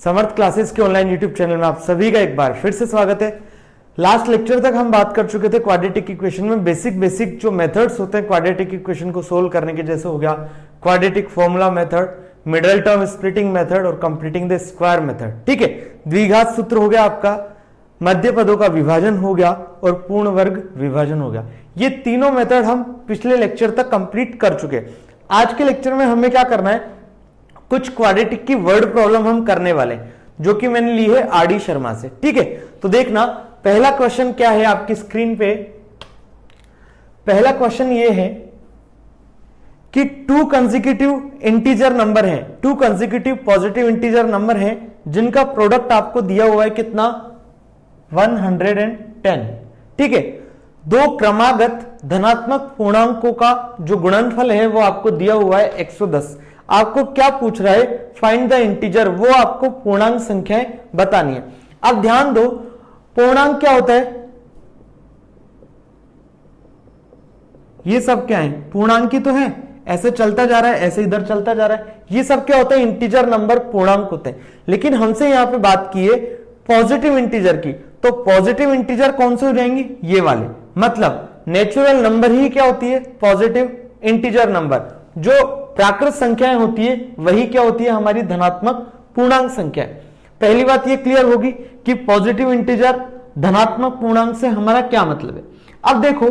समर्थ classes के online YouTube channel में आप सभी का एक बार फिर से स्वागत है। लास्ट लेक्चर तक हम बात कर चुके थे क्वाड्रेटिक इक्वेशन में बेसिक जो मेथड्स होते हैं क्वाड्रेटिक इक्वेशन को सोल्व करने के, जैसे हो गया quadratic formula method, middle term splitting method और कंप्लीटिंग द स्क्वायर मेथड। ठीक है, द्विघात सूत्र हो गया आपका, मध्य पदों का विभाजन हो गया और पूर्ण वर्ग विभाजन हो गया। ये तीनों मेथड हम पिछले लेक्चर तक कंप्लीट कर चुके। आज के लेक्चर में हमें क्या करना है, कुछ क्वाड्रेटिक की वर्ड प्रॉब्लम हम करने वाले हैं, जो कि मैंने ली है आर डी शर्मा से। ठीक है, तो देखना पहला क्वेश्चन क्या है आपकी स्क्रीन पे। पहला क्वेश्चन ये है कि टू कंसेक्यूटिव इंटीजर नंबर हैं, to consecutive positive integer number हैं जिनका प्रोडक्ट आपको दिया हुआ है कितना, 110। ठीक है, दो क्रमागत धनात्मक पूर्णांकों का जो गुणनफल है वो आपको दिया हुआ है 110। आपको क्या पूछ रहा है, फाइंड द इंटीजर, वो आपको पूर्णांक संख्याएं बतानी है। अब ध्यान दो, पूर्णांक क्या होता है, ये सब क्या है, पूर्णांक ही तो है, ऐसे चलता जा रहा है, ऐसे इधर चलता जा रहा है, ये सब क्या होता है, इंटीजर नंबर पूर्णांक होते हैं। लेकिन हमसे यहां पे बात की है पॉजिटिव इंटीजर की, तो पॉजिटिव इंटीजर कौन से हो जाएंगे, ये वाले, मतलब नेचुरल नंबर ही क्या होती है, पॉजिटिव इंटीजर नंबर। जो प्राकृत संख्याएं होती है वही क्या होती है, हमारी धनात्मक पूर्णांक संख्या। पहली बात ये क्लियर होगी कि पॉजिटिव इंटीजर धनात्मक पूर्णांक से हमारा क्या मतलब है। अब देखो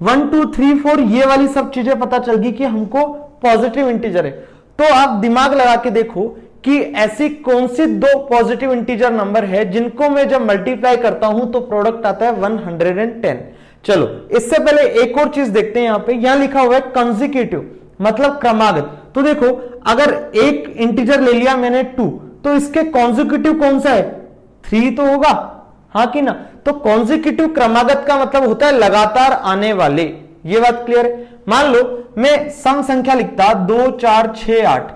1 2 3 4 ये वाली सब चीजें पता चल गई कि हमको पॉजिटिव इंटीजर है। तो आप दिमाग लगा के देखो कि ऐसी कौन सी दो पॉजिटिव इंटीजर नंबर है जिनको मैं जब मल्टीप्लाई करता हूं तो प्रोडक्ट आता है 110। चलो इससे पहले एक और चीज देखते हैं, यहां पे यहां लिखा हुआ है कंसेक्यूटिव मतलब क्रमागत। तो देखो अगर एक इंटीजर ले लिया मैंने 2, तो इसके कॉन्सेक्यूटिव कौन सा है, 3 तो होगा, हाँ कि ना। तो कॉन्सेक्यूटिव क्रमागत का मतलब होता है लगातार आने वाले, ये बात क्लियर है। मान लो मैं सम संख्या लिखता 2 4 6 8,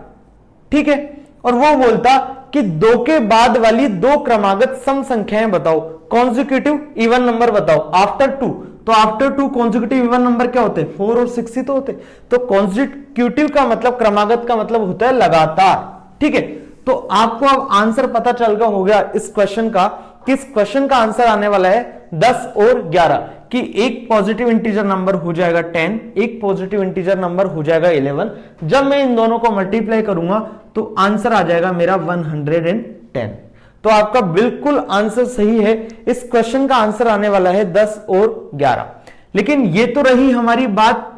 ठीक है, और वो बोलता कि 2 के बाद वाली दो क्रमागत सम संख्याएं बताओ, कॉन्सेक्यूटिव इवन नंबर बताओ आफ्टर 2। तो आफ्टर 2 कॉन्सेक्यूटिव इवन नंबर क्या होते हैं, 4 और 6 ही तो होते। तो कॉन्सेक्यूटिव का मतलब क्रमागत का मतलब होता है लगातार। ठीक है, तो आपको अब आंसर पता चल गया हो गया इस क्वेश्चन का, किस क्वेश्चन का आंसर आने वाला है 10 और 11, कि एक पॉजिटिव इंटीजर नंबर हो जाएगा 10, एक पॉजिटिव इंटीजर नंबर हो जाएगा 11। जब मैं इन दोनों को मल्टीप्लाई करूंगा तो आंसर आ जाएगा मेरा 110। तो आपका बिल्कुल आंसर सही है। इस क्वेश्चन का आंसर आने वाला है 10 और 11। लेकिन ये तो रही हमारी बात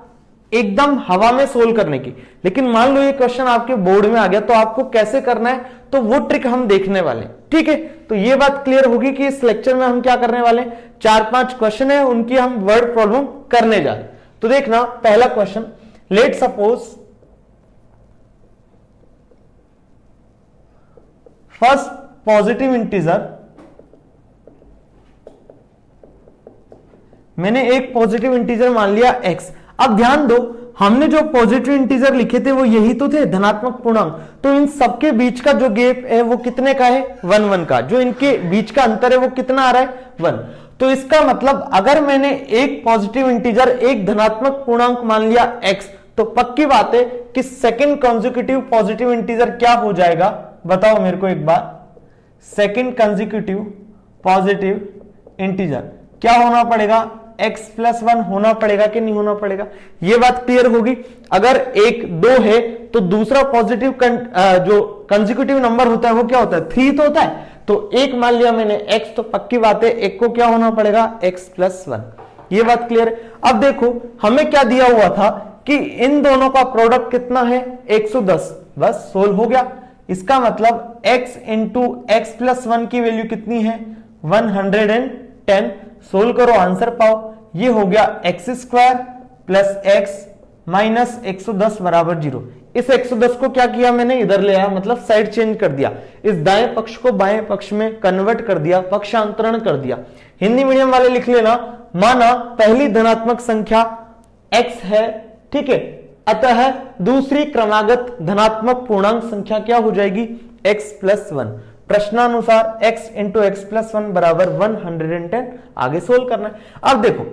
एकदम हवा में सोल्व करने की। लेकिन मान लो ये क्वेश्चन आपके बोर्ड में आ गया तो आपको कैसे करना है, तो वो ट्रिक हम देखने वाले हैं। ठीक है, तो ये बात क्लियर होगी कि इस लेक्चर में हम क्या करने वाले हैं, 4-5 क्वेश्चन है, उनकी हम वर्ड प्रॉब्लम करने जा रहे हैं। तो देखना पहला question, let suppose first positive integer, मैंने एक पॉजिटिव इंटीजर मान लिया x। अब ध्यान दो, हमने जो पॉजिटिव इंटीजर लिखे थे वो यही तो थे, धनात्मक पूर्णांक। तो इन सबके बीच का जो गैप है वो कितने का है, 1 1 का। जो इनके बीच का अंतर है वो कितना आ रहा है, 1। तो इसका मतलब अगर मैंने एक पॉजिटिव इंटीजर एक धनात्मक पूर्णांक मान लिया x, तो पक्की बात है कि सेकंड कंसेक्यूटिव पॉजिटिव इंटीजर क्या हो जाएगा, बताओ मेरे को एक बार। सेकंड कंसेक्यूटिव पॉजिटिव इंटीजर क्या होना पड़ेगा, x+1 होना पड़ेगा कि नहीं होना पड़ेगा, ये बात क्लियर होगी। अगर 1 2 है तो दूसरा पॉजिटिव जो कंसेक्यूटिव नंबर होता है वो क्या होता है, 3 तो होता है। तो एक मान लिया मैंने x, तो पक्की बात है एक को क्या होना पड़ेगा, x+1। ये बात क्लियर है। अब देखो हमें क्या दिया हुआ था कि इन दोनों का प्रोडक्ट कितना है, 110, बस सोल्व हो गया। इसका मतलब x इंटू x+1 की वैल्यू कितनी है, 110। सोल्व करो आंसर पाओ, ये हो गया x² प्लस x माइनस 110 बराबर 0। इस 110 को क्या किया मैंने, इधर ले आया, मतलब साइड चेंज कर दिया, इस दाएं पक्ष को बाएं पक्ष में कन्वर्ट कर दिया, पक्षांतरण कर दिया। हिंदी मीडियम वाले लिख लेना, माना पहली धनात्मक संख्या x है, ठीक है, अतः दूसरी क्रमागत धनात्मक पूर्णांक संख्या क्या हो जाएगी, x+1। प्रश्नानुसार x इंटू x+1 बराबर 110। आगे सोल्व करना है। अब देखो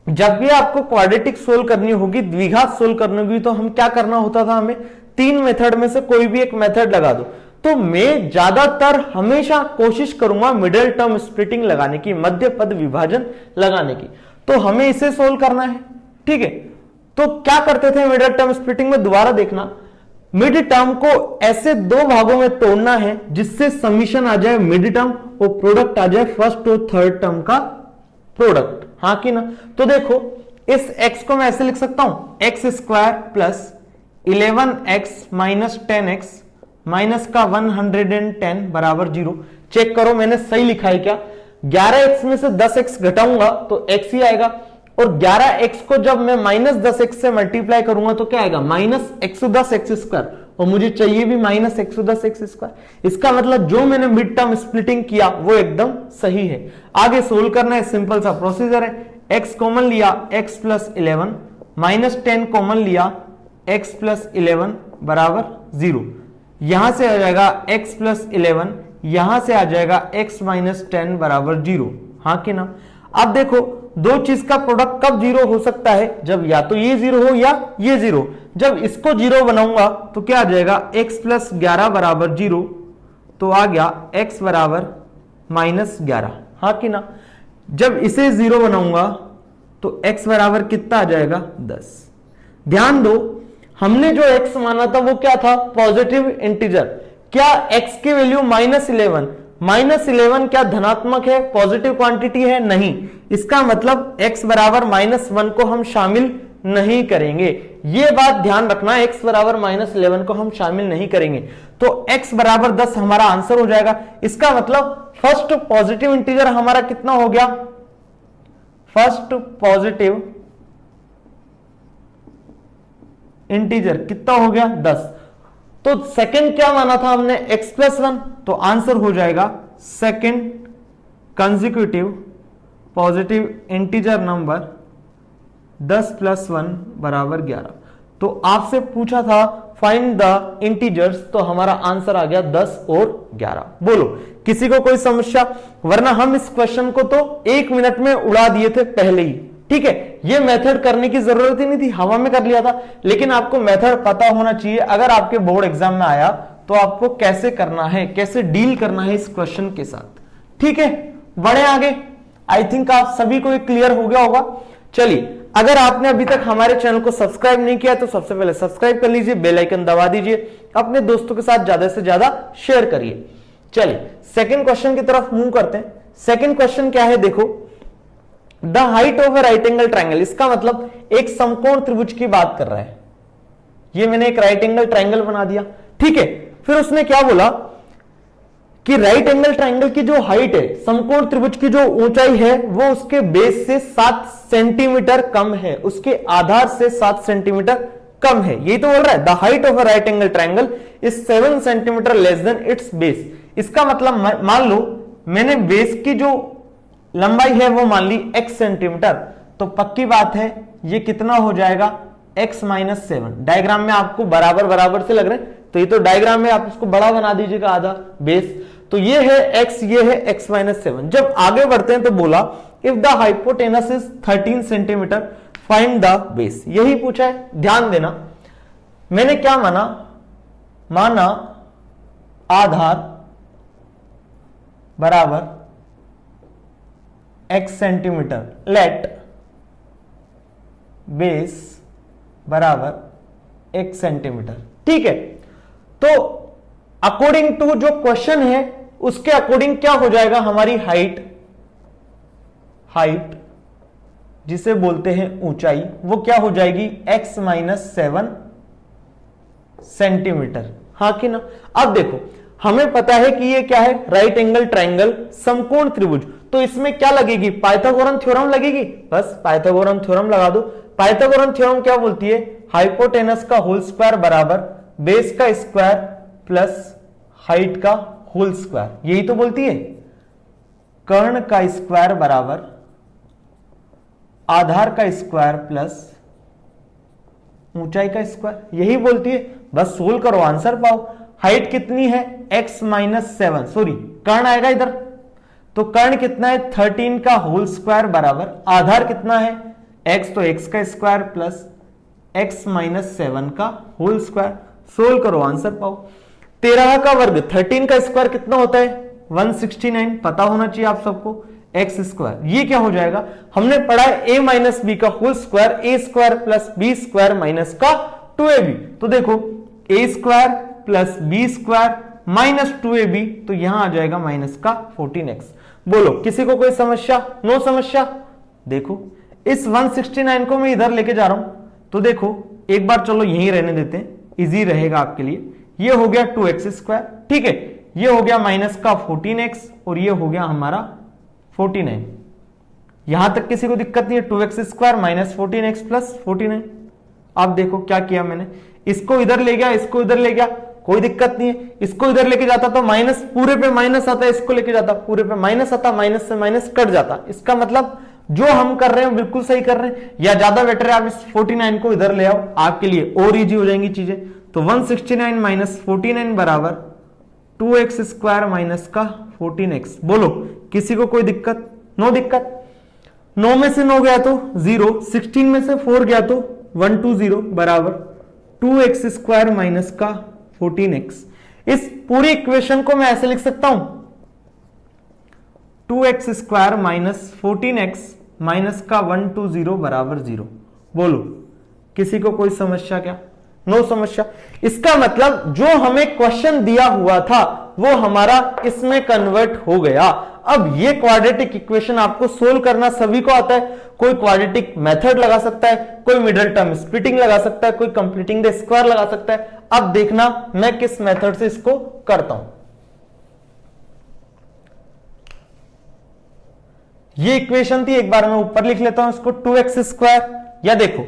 जब भी आपको क्वाड्रेटिक सोल्व करनी होगी, द्विघात सोल्व करनी होगी, तो हम क्या करना होता था, हमें 3 मेथड में से कोई भी एक मेथड लगा दो। तो मैं ज्यादातर हमेशा कोशिश करूंगा मिडिल टर्म स्प्लिटिंग लगाने की, मध्य पद विभाजन लगाने की। तो हमें इसे सोल्व करना है, ठीक है। तो क्या करते थे मिडिल टर्म स्प्लिटिंग में, दोबारा देखना, मिड टर्म को ऐसे दो भागों में तोड़ना है जिससे समीशन आ जाए मिड टर्म और प्रोडक्ट आ जाए फर्स्ट और थर्ड टर्म का प्रोडक्ट, हाँ कि ना। तो देखो इस x को मैं ऐसे लिख सकता हूं, x square plus 11x minus 10x minus का 110 बराबर 0। चेक करो मैंने सही लिखा है क्या। 11x में से 10x घटाऊंगा तो x ही आएगा, और 11x को जब मैं माइनस 10x से मल्टीप्लाई करूंगा तो क्या आएगा, माइनस 110x स्क्वायर, और मुझे चाहिए भी माइनस 110x स्क्वायर। इसका मतलब जो मैंने मिड टर्म स्प्लिटिंग किया वो एकदम सही है। आगे सोल्व करना है, सिंपल सा प्रोसीजर है। x कॉमन लिया x प्लस 11 माइनस 10 कॉमन लिया x प्लस 11 बराबर 0। यहां से आ जाएगा x प्लस 11, यहां से आ जाएगा x माइनस 10 बराबर 0, हाँ कि ना। अब देखो दो चीज का प्रोडक्ट कब 0 हो सकता है, जब या तो ये 0 हो या ये 0। जब इसको 0 बनाऊंगा तो क्या आ जाएगा, x प्लस 11 बराबर 0, तो आ गया x बराबर माइनस 11, हाँ कि ना। जब इसे 0 बनाऊंगा तो x बराबर कितना आ जाएगा, 10। ध्यान दो हमने जो x माना था वो क्या था, पॉजिटिव इंटीजर। क्या x की वैल्यू -11 क्या धनात्मक है, पॉजिटिव क्वांटिटी है, नहीं। इसका मतलब x बराबर -1 को हम शामिल नहीं करेंगे, ये बात ध्यान रखना, x बराबर -11 को हम शामिल नहीं करेंगे। तो x बराबर 10 हमारा आंसर हो जाएगा। इसका मतलब फर्स्ट पॉजिटिव इंटीजर हमारा कितना हो गया, फर्स्ट पॉजिटिव इंटीजर कितना हो गया, 10। तो सेकंड क्या माना था हमने, x प्लस 1, तो आंसर हो जाएगा second consecutive positive integer number 10 plus 1 बराबर 11। तो आपसे पूछा था फाइंड द इंटीजर्स, तो हमारा आंसर आ गया 10 और 11। बोलो किसी को कोई समस्या, वरना हम इस क्वेश्चन को तो 1 मिनट में उड़ा दिए थे पहले ही, ठीक है। ये मेथड करने की जरूरत ही नहीं थी, हवा में कर लिया था। लेकिन आपको मेथड पता होना चाहिए, अगर आपके बोर्ड एग्जाम में आया तो आपको कैसे करना है, कैसे डील करना है इस क्वेश्चन के साथ, ठीक है। बढ़े आगे, आई थिंक आप सभी को क्लियर हो गया होगा। चलिए, अगर आपने अभी तक हमारे चैनल को सब्सक्राइब नहीं किया तो सबसे पहले सब्सक्राइब कर लीजिए, बेल आइकन दबा दीजिए, अपने दोस्तों के साथ ज्यादा से ज्यादा शेयर करिए। चलिए सेकंड क्वेश्चन की तरफ मूव करते हैं। सेकंड क्वेश्चन क्या है, देखो, the height of A right angle triangle. इसका मतलब एक समकोण त्रिभुज की बात कर रहा है। ये मैंने एक राइट एंगल ट्राइंगल बना दिया, ठीक है। फिर उसने क्या बोला कि राइट एंगल ट्राइंगल की जो हाइट है, समकोण त्रिभुज की जो ऊंचाई है, वो उसके बेस से 7 सेंटीमीटर कम है, उसके आधार से 7 सेंटीमीटर कम है। यही तो बोल रहा है, the height of a right angle triangle is 7 centimetre less than it's base. इसका मतलब मान लो मैंने बेस की जो लंबाई है वो मान ली x सेंटीमीटर, तो पक्की बात है ये कितना हो जाएगा, x माइनस 7। डायग्राम में आपको बराबर बराबर से लग रहे हैं, तो ये तो डायग्राम में आप इसको बड़ा बना दीजिएगा आधा बेस। तो ये है x, ये है x माइनस 7। जब आगे बढ़ते हैं तो बोला if the hypotenuse is 13 centimetre find the base. यही पूछा है, ध्यान देना। मैंने क्या माना आधार बराबर x सेंटीमीटर, लेट बेस बराबर x सेंटीमीटर, ठीक है। तो अकॉर्डिंग टू जो क्वेश्चन है उसके अकॉर्डिंग क्या हो जाएगा, हमारी हाइट जिसे बोलते हैं ऊंचाई, वो क्या हो जाएगी, x माइनस 7 सेंटीमीटर, हाँ कि ना। अब देखो हमें पता है कि ये क्या है, राइट एंगल ट्राइंगल, समकोण त्रिभुज। तो इसमें क्या लगेगी, पाइथागोरन थ्योरम लगेगी। बस पाइथागोरन थ्योरम लगा दो। पाइथागोरन थ्योरम क्या बोलती है, हाइपोटेनस का होल स्क्वायर बराबर बेस का स्क्वायर प्लस हाइट का होल स्क्वायर, यही तो बोलती है। कर्ण का स्क्वायर बराबर आधार का स्क्वायर प्लस ऊंचाई का स्क्वायर, यही बोलती है। बस सोल्व करो, आंसर पाओ। हाइट कितनी है, x माइनस 7, सॉरी कर्ण आएगा इधर, तो कर्ण कितना है, 13 का होल स्क्वायर बराबर आधार कितना है x, तो x का स्क्वायर प्लस x माइनस 7 का होल स्क्वायर। सोल्व करो, आंसर पाओ। 13 का वर्ग 13 का स्क्वायर कितना होता है 169, पता होना चाहिए आप सबको, एक्स स्क्वायर। ये क्या हो जाएगा, हमने पढ़ा है a माइनस बी का whole square, a square plus b square minus का 2ab। तो देखो a square plus b square minus 2ab, तो यहां आ जाएगा माइनस का 14x। बोलो किसी को कोई समस्या? नो समस्या। देखो इस 169 को मैं इधर लेके जा रहा हूं, तो देखो एक बार चलो यहीं रहने देते हैं, इजी रहेगा आपके लिए। ये हो गया 2x स्क्वायर, ठीक है, ये हो गया माइनस का 14x और ये हो गया हमारा 49। यहां तक किसी को दिक्कत नहीं है, 2x square minus 14x plus 49। अब देखो क्या किया मैंने, इसको इधर ले गया, इसको इधर ले गया, कोई दिक्कत नहीं है। इसको इधर लेके जाता तो माइनस पूरे पे माइनस आता, इसको लेके जाता पूरे पे माइनस आता, माइनस से माइनस कट जाता। इसका मतलब जो हम कर रहे हैं बिल्कुल सही कर रहे हैं, या ज्यादा बेटर है आप इस 49 को इधर ले आओ, आपके लिए और इजी हो जाएंगी चीजें। तो 169 माइनस 49 बराबर 2x स्क्वायर माइनस का 14x। बोलो किसी को कोई दिक्कत? नो दिक्कत। 9 में से 9 गया तो 0, 16 में से 4 गया तो 120 बराबर 2x स्क्वायर माइनस का 14x। इस पूरी इक्वेशन को मैं ऐसे लिख सकता हूं, 2x square minus 14x minus का 120 बराबर 0। बोलो किसी को कोई समस्या क्या? नो समस्या। इसका मतलब जो हमें क्वेश्चन दिया हुआ था वो हमारा इसमें कन्वर्ट हो गया। अब ये क्वाड्रेटिक इक्वेशन आपको सोल्व करना सभी को आता है। कोई क्वाड्रेटिक मेथड लगा सकता है, कोई मिडिल टर्म स्प्लिटिंग लगा सकता है, कोई कंप्लीटिंग द स्क्वायर लगा सकता है। अब देखना मैं किस मेथड से इसको करता हूं। ये इक्वेशन थी, एक बार मैं ऊपर लिख लेता हूं इसको, 2x स्क्वायर, या देखो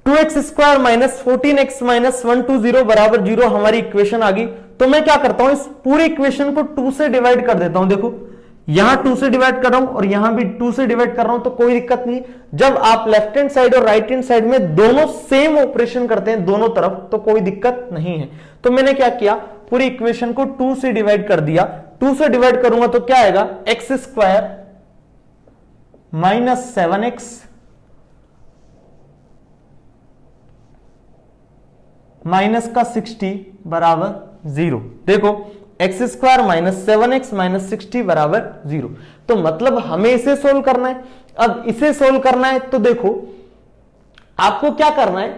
2x square minus 14x minus 120 बराबर 0 हमारी इक्वेशन आ गई। तो मैं क्या करता हूं, इस पूरी इक्वेशन को 2 से डिवाइड कर देता हूं। देखो यहां 2 से डिवाइड कर रहा हूं और यहां भी 2 से डिवाइड कर रहा हूं, तो कोई दिक्कत नहीं। जब आप लेफ्ट हैंड साइड और राइट हैंड साइड में दोनों सेम ऑपरेशन करते हैं दोनों तरफ, तो कोई दिक्कत नहीं है। तो मैंने क्या किया, पूरी इक्वेशन को 2 से डिवाइड कर दिया। 2 से डिवाइड करूंगा तो क्या आएगा, x square minus 7x minus का 60 बराबर 0। देखो x square minus 7x minus 60 बराबर 0। तो मतलब हमें इसे सोल्व करना है। अब इसे सोल्व करना है तो देखो आपको क्या करना है,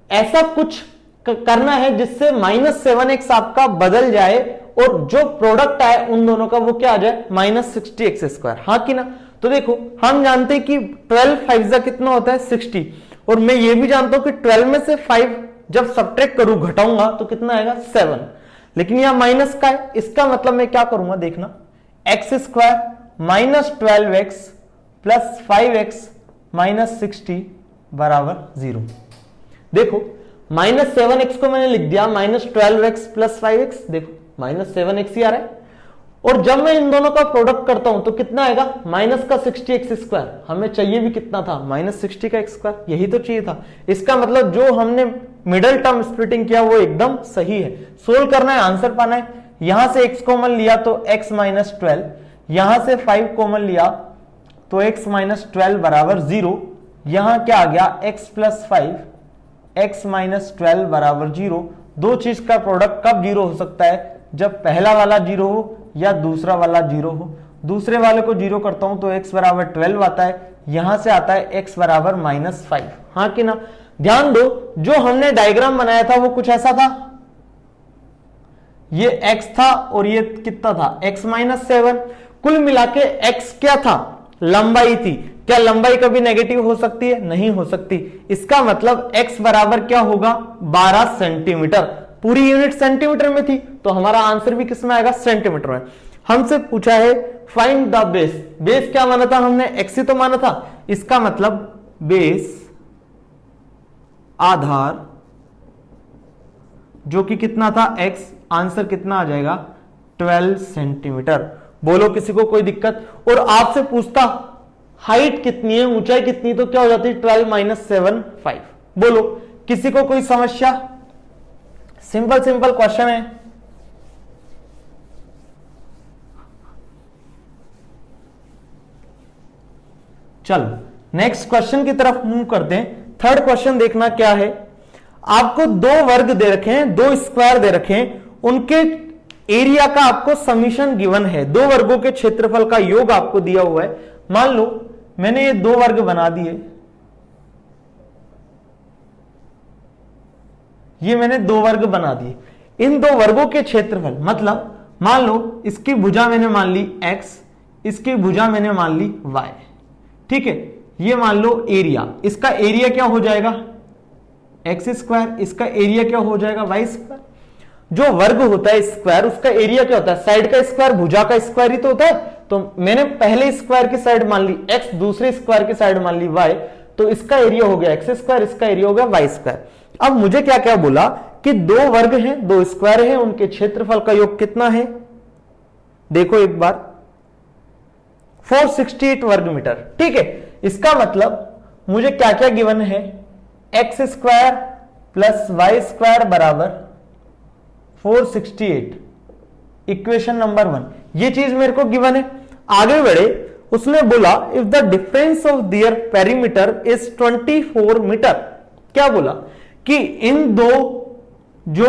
ऐसा कुछ करना है जिससे माइनस 7x आपका बदल जाए और जो प्रोडक्ट आए उन दोनों का वो क्या आ जाए, माइनस 60x स्क्वायर। हाँ कि ना? तो देखो हम जानते हैं कि 12 5 कितना होता है 60, और मैं ये भी जानता हूं कि 12 में से 5 जब सब्ट्रैक्ट करूं घटाऊंगा तो कितना आएगा 7, लेकिन यहां माइनस का है। इसका मतलब मैं क्या करूंगा, देखना, x square minus 12x plus 5x minus 60 बराबर 0। देखो माइनस 7x को मैंने लिख दिया माइनस 12x प्लस 5x, देखो माइनस 7x ही आ रहा है। और जब मैं इन दोनों का प्रोडक्ट करता हूं तो कितना आएगा, माइनस का 60x स्क्वायर। हमें चाहिए भी कितना था, माइनस 60 का x स्क्वायर, यही तो चाहिए था। इसका मतलब जो हमने मिडिल टर्म स्प्लिटिंग किया वो एकदम सही है। सोल्व करना है, आंसर पाना है। यहां से x कॉमन लिया तो x माइनस 12, यहां से 5 कॉमन लिया तो x माइनस 12 बराबर 0। यहां क्या आ गया, x प्लस 5 x माइनस 12 बराबर 0। दो चीज का प्रोडक्ट कब 0 हो सकता है, जब पहला वाला 0 हो या दूसरा वाला 0 हो। दूसरे वाले को 0 करता हूं तो x बराबर 12 आता है, यहां से आता है x बराबर माइनस 5। हाँ कि ना? ध्यान दो, जो हमने डायग्राम बनाया था वो कुछ ऐसा था, ये x था और ये कितना था, x माइनस 7। कुल मिला के x क्या था, लंबाई थी। क्या लंबाई कभी नेगेटिव हो सकती है? नहीं हो सकती। इसका मतलब x बराबर क्या होगा, 12 सेंटीमीटर। पूरी यूनिट सेंटीमीटर में थी तो हमारा आंसर भी किस में आएगा, सेंटीमीटर में। हमसे पूछा है फाइंड द बेस। बेस क्या माना था हमने, x ही तो माना था। इसका मतलब बेस आधार जो कि कितना था x, आंसर कितना आ जाएगा 12 सेंटीमीटर। बोलो किसी को कोई दिक्कत? और आपसे पूछता हाइट कितनी है, ऊंचाई कितनी, तो क्या हो जाती है 12 माइनस 7 5। बोलो किसी को कोई समस्या? सिंपल सिंपल क्वेश्चन है। चलो नेक्स्ट क्वेश्चन की तरफ मूव करते हैं। थर्ड क्वेश्चन देखना क्या है, आपको दो वर्ग दे रखे हैं, दो स्क्वायर दे रखे हैं उनके एरिया का आपको समीशन गिवन है, दो वर्गों के क्षेत्रफल का योग आपको दिया हुआ है। मान लो मैंने ये दो वर्ग बना दिए, ये मैंने दो वर्ग बना दिए, इन दो वर्गों के क्षेत्रफल मतलब मान लो इसकी भुजा मैंने मान ली x, इसकी भुजा मैंने मान ली y, ठीक है। ये मान लो एरिया, इसका एरिया क्या हो जाएगा एक्स स्क्वायर, इसका एरिया क्या हो जाएगा वाई स्क्वायर। जो वर्ग होता है स्क्वायर उसका एरिया क्या होता है, साइड का स्क्वायर भुजा का स्क्वायर ही तो होता है। तो मैंने पहले स्क्वायर की साइड मान ली x, दूसरे स्क्वायर की साइड मान ली y, तो इसका एरिया हो गया एक्स स्क्वायर, इसका एरिया हो गया वाई स्क्वायर। अब मुझे क्या क्या बोला कि दो वर्ग हैं, दो स्क्वायर हैं, उनके क्षेत्रफल का योग कितना है, देखो एक बार 468 वर्ग मीटर, ठीक है। इसका मतलब मुझे क्या क्या गिवन है, x square plus y square बराबर 468, इक्वेशन नंबर 1, ये चीज मेरे को गिवन है। आगे बढ़े, उसने बोला if the difference of their perimeter is 24 metre, क्या बोला कि इन दो जो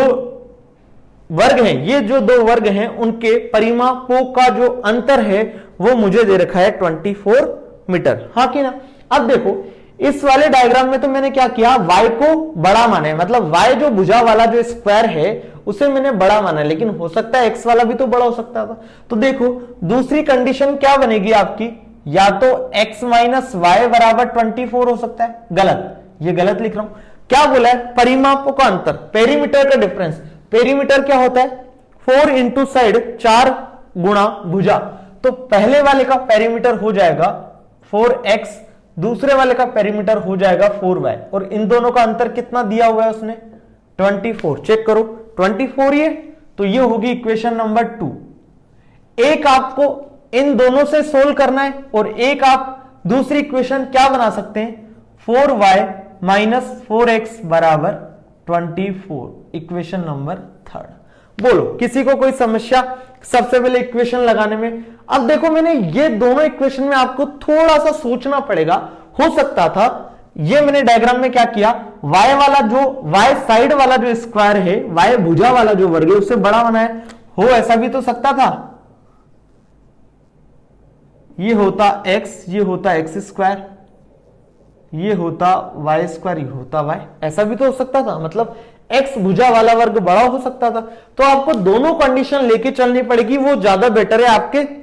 वर्ग हैं, ये जो दो वर्ग हैं उनके परिमापों का जो अंतर है वो मुझे दे रखा है 24 मीटर, हाँ कि ना। अब देखो इस वाले डायग्राम में तो मैंने क्या किया, y को बड़ा माना है, मतलब y जो भुजा वाला जो स्क्वायर है उसे मैंने बड़ा माना है, लेकिन हो सकता है x वाला भी तो बड़ा हो सकता था। तो देखो दूसरी कंडीशन क्या बनेगी आपकी, या तो x माइनस वाई बराबर 24 हो सकता है, गलत, ये गलत लिख रहा हूं। क्या बोला है, परिमापों का अंतर, पेरीमीटर का डिफरेंस। पेरीमीटर क्या होता है 4 इंटू साइड 4 गुणा भुजा, तो पहले वाले का पेरीमीटर हो जाएगा 4x, दूसरे वाले का पेरीमीटर हो जाएगा 4y, और इन दोनों का अंतर कितना दिया हुआ है उसने 24, चेक करो 24 ये, तो ये होगी इक्वेशन नंबर 2। एक आपको इन दोनों से सोल्व करना है और एक आप दूसरी इक्वेशन क्या बना सकते हैं 4y माइनस 4x बराबर 24, इक्वेशन नंबर 3। बोलो किसी को कोई समस्या सबसे पहले इक्वेशन लगाने में। अब देखो मैंने ये दोनों इक्वेशन में आपको थोड़ा सा सोचना पड़ेगा, हो सकता था ये मैंने डायग्राम में क्या किया, y वाला जो y साइड वाला जो स्क्वायर है, y भुजा वाला जो वर्ग है उससे बड़ा बनाया हो, ऐसा भी तो सकता था, ये होता x, ये होता x स्क्वायर, ये होता वाई स्क्वायर, ये होता वाई, ऐसा भी तो हो सकता था, मतलब x भुजा वाला वर्ग बड़ा हो सकता था। तो आपको दोनों कंडीशन लेके चलनी पड़ेगी, वो ज्यादा बेटर है आपके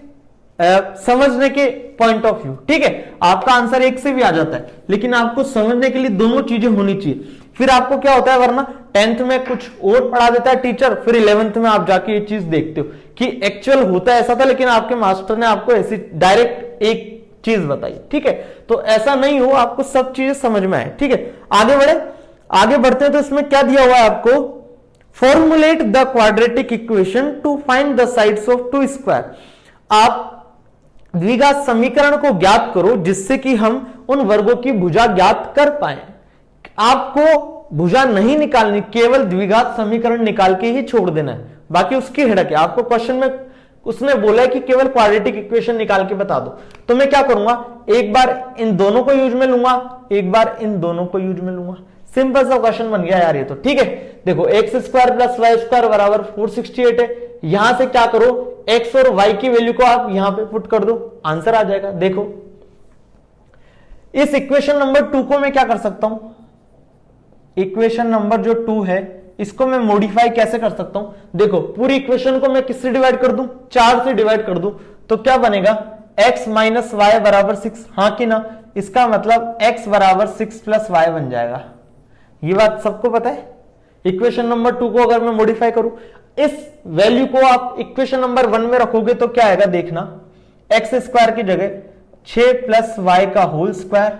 समझने के पॉइंट ऑफ व्यू, ठीक है। आपका आंसर एक से भी आ जाता है, लेकिन आपको समझने के लिए दोनों चीजें होनी चाहिए। फिर आपको क्या होता है, वरना 10th में कुछ और पढ़ा देता है टीचर, फिर 11th में आप जाके ये चीज देखते हो कि एक्चुअल होता ऐसा था, लेकिन आपके मास्टर ने आपको ऐसी डायरेक्ट एक चीज बताई, ठीक है। तो ऐसा नहीं हो, आपको सब चीजें समझ में आए, ठीक है। आगे बढ़ते हैं, तो इसमें क्या दिया हुआ है आपको, formulate the quadratic equation to find the sides of two square. आप द्विघात समीकरण को ज्ञात करो जिससे कि हम उन वर्गों की भुजा ज्ञात कर पाए। आपको भुजा नहीं निकालनी, केवल द्विघात समीकरण निकाल के ही छोड़ देना है, बाकी उसकी हिड़क है। आपको क्वेश्चन में उसने बोला है कि केवल क्वाड्रेटिक इक्वेशन निकाल के बता दो, तो मैं क्या करूंगा, एक बार इन दोनों को यूज में लूंगा, एक बार इन दोनों को यूज में लूंगा, सिंपल सा क्वेश्चन बन गया यार ये तो, ठीक है। देखो x square plus y square बराबर 468 है, यहां से क्या करो, एक्स और वाई की वैल्यू को आप यहां पे पुट कर दो, आंसर आ जाएगा। देखो इस इक्वेशन नंबर 2 को मैं क्या कर सकता हूं, इक्वेशन नंबर जो 2 है इसको मैं मॉडिफाई कैसे कर सकता हूं, देखो पूरी इक्वेशन को मैं किससे डिवाइड कर दूं, 4 से डिवाइड कर दूं, तो क्या बनेगा x माइनस वाई बराबर 6, हाँ कि ना। इसका मतलब x बराबर 6 प्लस वाई बन जाएगा, ये बात सबको पता है। इक्वेशन नंबर 2 को अगर मैं मॉडिफाई करूं, इस वैल्यू को आप इक्वेशन नंबर 1 में रखोगे तो क्या आएगा, देखना एक्स स्क्वायर की जगह 6 प्लस वाई का whole square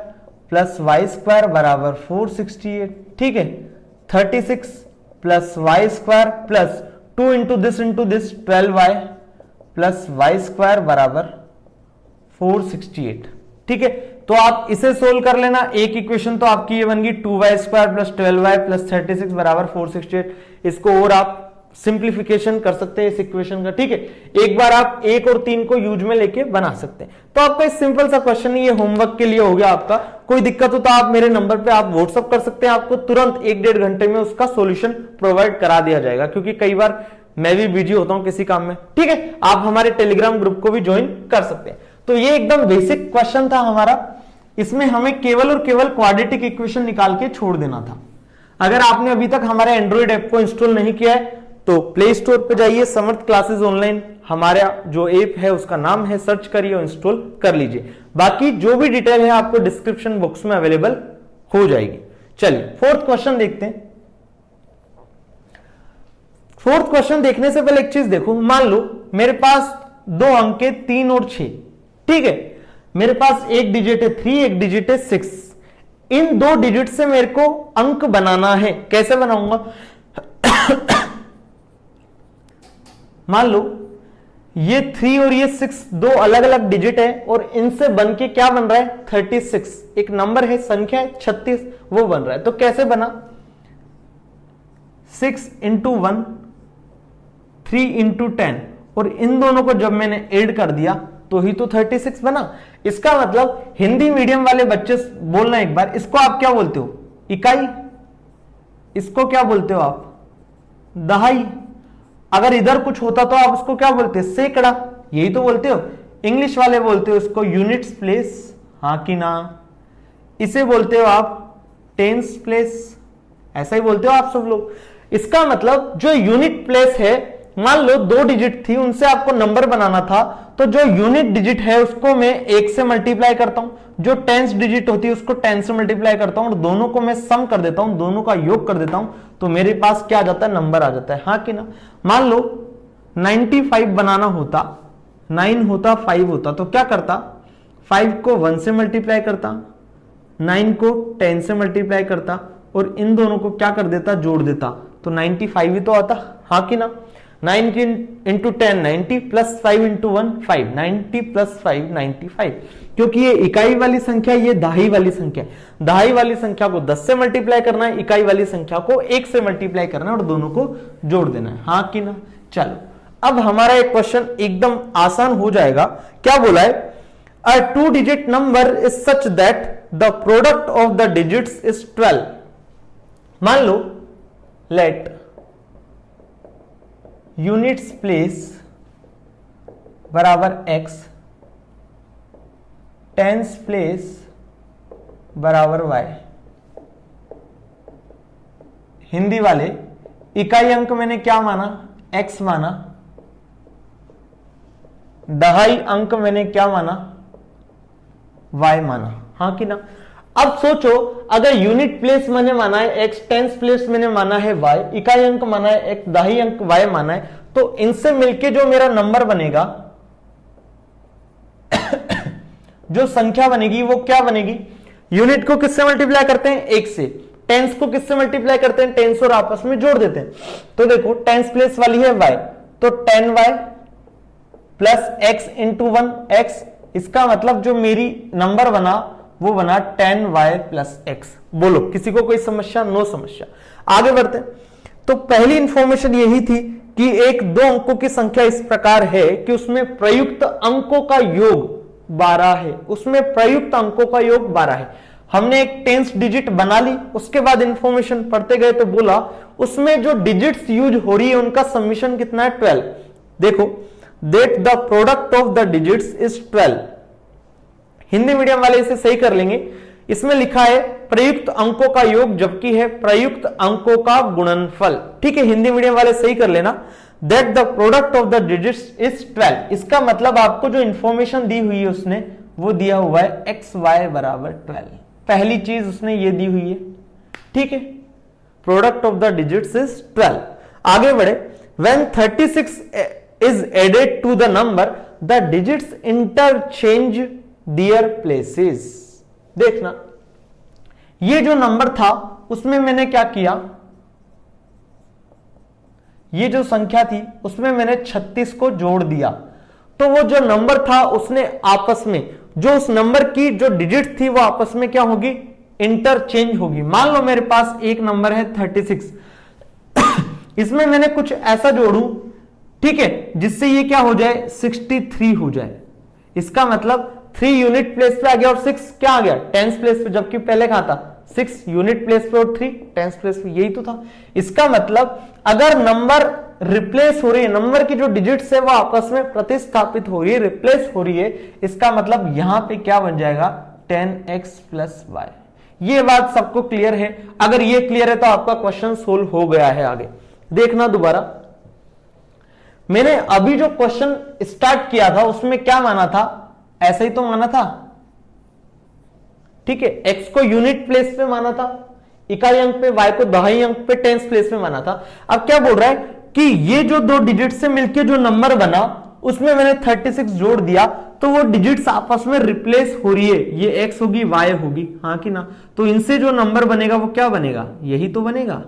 plus y square बराबर 468, ठीक है। 36 plus y square plus 2 into this 12y plus y square बराबर 468, ठीक है। तो आप इसे सोल्व कर लेना, एक इक्वेशन तो आपकी ये बन गई 2y square plus 12y plus 36 बराबर 468। इसको और आप सिंप्लीफिकेशन कर सकते हैं इस इक्वेशन का, ठीक है। एक बार आप 1 और 3 को यूज में लेके बना सकते हैं। तो आपका इस सिंपल सा क्वेश्चन ये होमवर्क के लिए हो गया आपका। कोई दिक्कत हो तो आप मेरे नंबर पे आप व्हाट्सअप कर सकते हैं, आपको तुरंत 1-1.5 घंटे में उसका सॉल्यूशन प्रोवाइड करा दिया जाएगा, क्योंकि कई बार मैं भी बिजी होता हूं किसी काम में, ठीक है। आप हमारे टेलीग्राम ग्रुप को भी ज्वाइन कर सकते हैं। तो ये एकदम बेसिक क्वेश्चन था हमारा, इसमें हमें केवल और केवल क्वाड्रेटिक इक्वेशन निकाल के छोड़ देना था। अगर आपने अभी तक हमारे एंड्रॉइड ऐप को इंस्टॉल नहीं किया है तो प्ले स्टोर पे जाइए, समर्थ क्लासेस ऑनलाइन हमारा जो ऐप है उसका नाम है, सर्च करिए और इंस्टॉल कर लीजिए। बाकी जो भी डिटेल है आपको डिस्क्रिप्शन बॉक्स में अवेलेबल हो जाएगी। चलिए फोर्थ क्वेश्चन देखते हैं। फोर्थ क्वेश्चन देखने से पहले एक चीज देखो, मान लो मेरे पास दो अंक है 3 और 6, ठीक है। मेरे पास एक डिजिट है 3, एक डिजिट है 6। इन दो डिजिट से मेरे को अंक बनाना है। कैसे बनाऊंगा? मान लो ये 3 और ये 6 दो अलग अलग डिजिट है और इनसे बन के क्या बन रहा है? 36। एक नंबर है, संख्या है 36, वो बन रहा है। तो कैसे बना? 6 इंटू 1, 3 इंटू 10, और इन दोनों को जब मैंने ऐड कर दिया तो ही तो 36 बना। इसका मतलब हिंदी मीडियम वाले बच्चे बोलना एक बार, इसको आप क्या बोलते हो? इकाई। इसको क्या बोलते हो आप? दहाई। अगर इधर कुछ होता तो आप उसको क्या बोलते? सैकड़ा। यही तो बोलते हो। इंग्लिश वाले बोलते हो इसको यूनिट्स प्लेस, हाँ कि ना? इसे बोलते हो आप टेंस प्लेस, ऐसा ही बोलते हो आप सब लोग। इसका मतलब जो यूनिट प्लेस है, मान लो 2 डिजिट थी, उनसे आपको नंबर बनाना था, तो जो यूनिट डिजिट है उसको मैं 1 से मल्टीप्लाई करता हूं, जो टेंस डिजिट होती है उसको 10 से मल्टीप्लाई करता हूं और दोनों को मैं सम कर देता हूं, दोनों का योग कर देता हूं, तो मेरे पास क्या आ जाता है? नंबर आ जाता है, हाँ कि ना? मान लो 95 बनाना होता, 9 होता 5 होता, तो क्या करता? 5 को 1 से मल्टीप्लाई करता, 9 को 10 से मल्टीप्लाई करता और इन दोनों को क्या कर देता? जोड़ देता, तो 95 ही तो आता, हाँ कि ना? 9 इंटू 10 90 प्लस 5 इंटू 1 5, 90 प्लस 5 95। क्योंकि ये इकाई वाली संख्या, ये दहाई वाली संख्या, दहाई वाली संख्या को 10 से मल्टीप्लाई करना है, इकाई वाली संख्या को 1 से मल्टीप्लाई करना है और दोनों को जोड़ देना है, हाँ कि ना? चलो अब हमारा एक क्वेश्चन एकदम आसान हो जाएगा। क्या बोला है? अ 2 digit number is such that the product of the digits is 12। मान लो लेट यूनिट्स प्लेस बराबर x, टेंस प्लेस बराबर y। हिंदी वाले इकाई अंक मैंने क्या माना? x माना। दहाई अंक मैंने क्या माना? y माना, हाँ कि ना? अब सोचो, अगर यूनिट प्लेस मैंने माना है x, टेंस प्लेस मैंने माना है y, इकाई अंक माना है x, दहाई अंक y माना है, तो इनसे मिलके जो मेरा नंबर बनेगा जो संख्या बनेगी वो क्या बनेगी? यूनिट को किससे मल्टीप्लाई करते हैं? 1 से। टेंस को किससे मल्टीप्लाई करते हैं? टेंस और आपस में जोड़ देते हैं। तो देखो टेंस प्लेस वाली है y, तो 10y plus x into 1x। इसका मतलब जो मेरी नंबर बना वो बना 10y प्लस x। बोलो किसी को कोई समस्या? नो समस्या। आगे बढ़ते हैं। तो पहली इंफॉर्मेशन यही थी कि एक 2 अंकों की संख्या इस प्रकार है कि उसमें प्रयुक्त अंकों का योग 12 है, उसमें प्रयुक्त अंकों का योग 12 है। हमने एक टेंस डिजिट बना ली, उसके बाद इंफॉर्मेशन पढ़ते गए तो बोला उसमें जो डिजिट्स यूज हो रही है उनका समीशन कितना है? 12। देखो that the product of the digits is 12। Hindi medium वाले इसे सही कर लेंगे। इसमें लिखा है प्रयुक्त अंकों का योग, जबकि है प्रयुक्त अंकों का गुणनफल, ठीक है। हिंदी मीडियम वाले सही कर लेना। That the product of the digits is 12। इसका मतलब आपको जो इंफॉर्मेशन दी हुई है उसने वो दिया हुआ है एक्स वाई बराबर 12। पहली चीज उसने ये दी हुई है, ठीक है। Product of the digits is 12। आगे बढ़े। When 36 is added to the number the digits interchange their places. देखना ये जो नंबर था उसमें मैंने क्या किया, ये जो संख्या थी उसमें मैंने 36 को जोड़ दिया, तो वो जो नंबर था उसने आपस में जो उस नंबर की जो डिजिट थी वो आपस में क्या होगी? इंटरचेंज होगी। मान लो मेरे पास एक नंबर है 36, इसमें मैंने कुछ ऐसा जोड़ू, ठीक है, जिससे ये क्या हो जाए? 63 हो जाए। इसका मतलब 3 यूनिट प्लेस पे आ गया और 6 क्या आ गया? टेंस प्लेस पे, जबकि पहले कहां था? 6 यूनिट प्लेस पे और 3 टेंस प्लेस पे, यही तो था। इसका मतलब अगर नंबर रिप्लेस हो रही है, नंबर की जो डिजिट्स है वो आपस में प्रतिस्थापित हो रही है, रिप्लेस हो रही है, इसका मतलब यहां पे क्या बन जाएगा 10x प्लस y। ये बात सबको क्लियर है? अगर ये क्लियर है तो आपका क्वेश्चन सोल्व हो गया है। आगे देखना दोबारा, मैंने अभी जो क्वेश्चन स्टार्ट किया था उसमें क्या माना था, ऐसा ही तो माना था, ठीक है, x को यूनिट प्लेस पे माना था, इकाई अंक पे, y को दहाई अंक पे टेंस प्लेस में माना था। अब क्या बोल रहा है कि ये जो दो डिजिट से मिलकर जो नंबर बना उसमें मैंने 36 जोड़ दिया, तो वो डिजिट्स आपस में रिप्लेस हो रही है, ये x होगी y होगी, हाँ कि ना, तो इनसे जो नंबर बनेगा वो क्या बनेगा, यही तो बनेगा।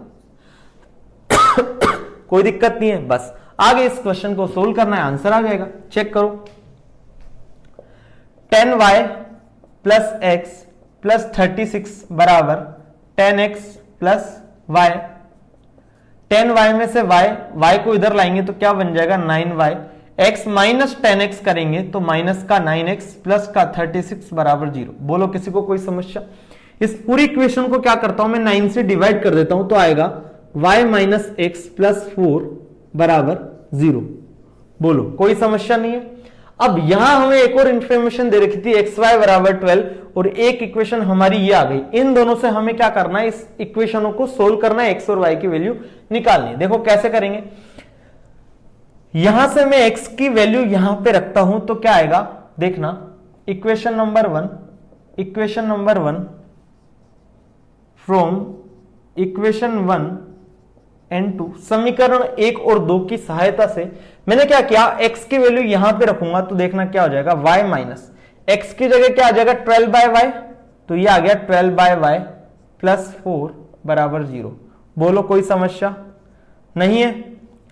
कोई दिक्कत नहीं है, बस आगे इस क्वेश्चन को सोल्व करना है, आंसर आ जाएगा। चेक करो, 10y प्लस x प्लस 36 बराबर 10x प्लस y। 10y में से y को इधर लाएंगे तो क्या बन जाएगा 9y, x माइनस 10x करेंगे तो माइनस का 9x प्लस का 36 बराबर 0। बोलो किसी को कोई समस्या? इस पूरी इक्वेशन को क्या करता हूं मैं 9 से डिवाइड कर देता हूं तो आएगा y माइनस एक्स प्लस 4 बराबर 0। बोलो कोई समस्या नहीं है? अब यहां हमें एक और इंफॉर्मेशन दे रखी थी xy बराबर 12 और एक इक्वेशन हमारी ये आ गई। इन दोनों से हमें क्या करना है, इस इक्वेशनों को सोल्व करना है, x और y की वैल्यू निकालनी है। देखो कैसे करेंगे, यहां से मैं x की वैल्यू यहां पे रखता हूं तो क्या आएगा, देखना, equation number 1 from equation 1 and 2, समीकरण 1 और 2 की सहायता से मैंने क्या किया, x की वैल्यू यहां पे रखूंगा तो देखना क्या हो जाएगा, y माइनस x की जगह क्या आ जाएगा 12 बाय y, तो ये आ गया 12 बाय y प्लस 4 बराबर 0। बोलो कोई समस्या नहीं है?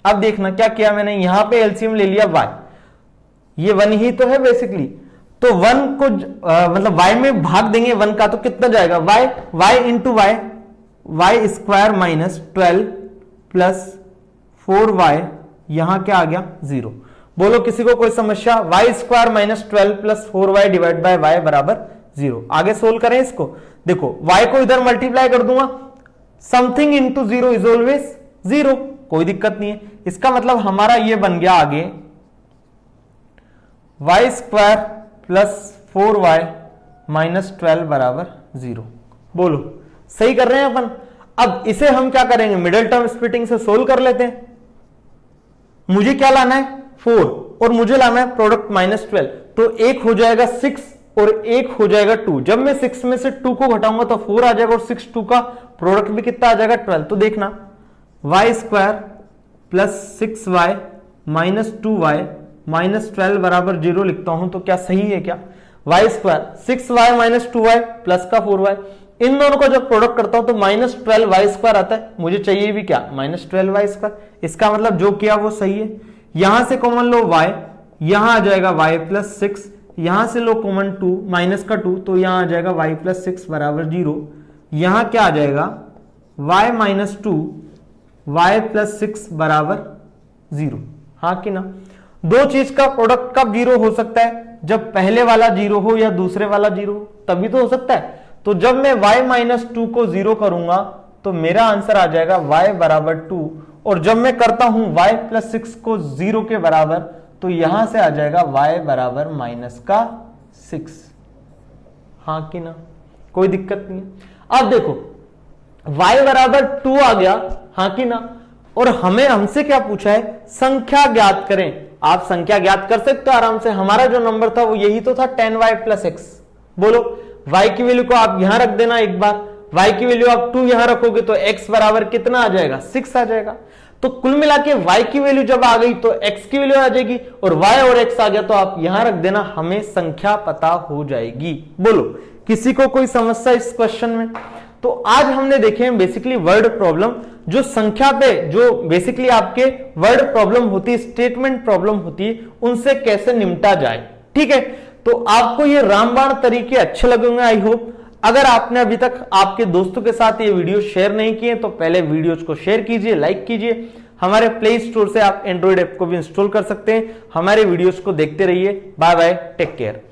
अब देखना क्या किया मैंने, यहां पे एलसीएम ले लिया y, ये 1 ही तो है बेसिकली, तो 1 को मतलब y में भाग देंगे 1 का तो कितना जाएगा, y into y square minus 12 plus 4y, यहां क्या आ गया 0। बोलो किसी को कोई समस्या? y square minus 12 plus 4y divide by y बराबर 0। आगे सोल्व करें इसको, देखो y को इधर मल्टीप्लाई कर दूंगा, समथिंग इंटू 0 इज ऑलवेज 0, कोई दिक्कत नहीं है। इसका मतलब हमारा ये बन गया आगे y square plus 4y minus 12 बराबर 0। बोलो सही कर रहे हैं अपन? अब इसे हम क्या करेंगे, मिडिल टर्म स्प्लिटिंग से सोल्व कर लेते हैं। मुझे क्या लाना है 4 और मुझे लाना है प्रोडक्ट माइनस 12, तो एक हो जाएगा 6 और एक हो जाएगा 2। जब मैं 6 में से 2 को घटाऊंगा तो 4 आ जाएगा और 6 2 का प्रोडक्ट भी कितना आ जाएगा 12। तो देखना y square plus 6y minus 2y minus 12 बराबर 0 लिखता हूं तो क्या सही है क्या? y square 6y minus 2y plus का 4y, इन दोनों को जब प्रोडक्ट करता हूं तो माइनस 12y स्क्वायर आता है, मुझे चाहिए भी क्या माइनस 12y स्क्वायर। इसका मतलब जो किया वो सही है। यहां से कॉमन लो y, यहां आ जाएगा y प्लस 6, यहां से लो कॉमन 2 माइनस का 2 तो यहां आ जाएगा y प्लस 6 बराबर 0। यहां क्या आ जाएगा y माइनस 2 y प्लस 6 बराबर 0, हाँ कि ना? दो चीज का प्रोडक्ट कब 0 हो सकता है, जब पहले वाला 0 हो या दूसरे वाला 0 हो, तभी तो हो सकता है। तो जब मैं y माइनस 2 को 0 करूंगा तो मेरा आंसर आ जाएगा y बराबर 2, और जब मैं करता हूं y प्लस 6 को 0 के बराबर तो यहां से आ जाएगा y बराबर माइनस का 6, हाँ कि ना? कोई दिक्कत नहीं है। अब देखो y बराबर 2 आ गया, हाँ कि ना? और हमसे क्या पूछा है, संख्या ज्ञात करें। आप संख्या ज्ञात कर सकते हो आराम से, हमारा जो नंबर था वो यही तो था 10y प्लस x। बोलो y की वैल्यू को आप यहां रख देना एक बार, y की वैल्यू आप 2 यहां रखोगे तो x बराबर कितना आ जाएगा 6 आ जाएगा। तो कुल मिला के y की वैल्यू जब आ गई तो x की वैल्यू आ जाएगी, और y और x आ गया तो आप यहां रख देना, हमें संख्या पता हो जाएगी। बोलो किसी को कोई समस्या इस क्वेश्चन में? तो आज हमने देखे हैं बेसिकली वर्ड प्रॉब्लम, जो संख्या पे जो बेसिकली आपके वर्ड प्रॉब्लम होती है, स्टेटमेंट प्रॉब्लम होती है, उनसे कैसे निपटा जाए। ठीक है, तो आपको ये रामबाण तरीके अच्छे लगेंगे आई होप। अगर आपने अभी तक आपके दोस्तों के साथ ये वीडियो शेयर नहीं किए तो पहले वीडियोज को शेयर कीजिए, लाइक कीजिए। हमारे प्ले स्टोर से आप एंड्रॉइड ऐप को भी इंस्टॉल कर सकते हैं। हमारे वीडियोज को देखते रहिए। Bye bye, take care.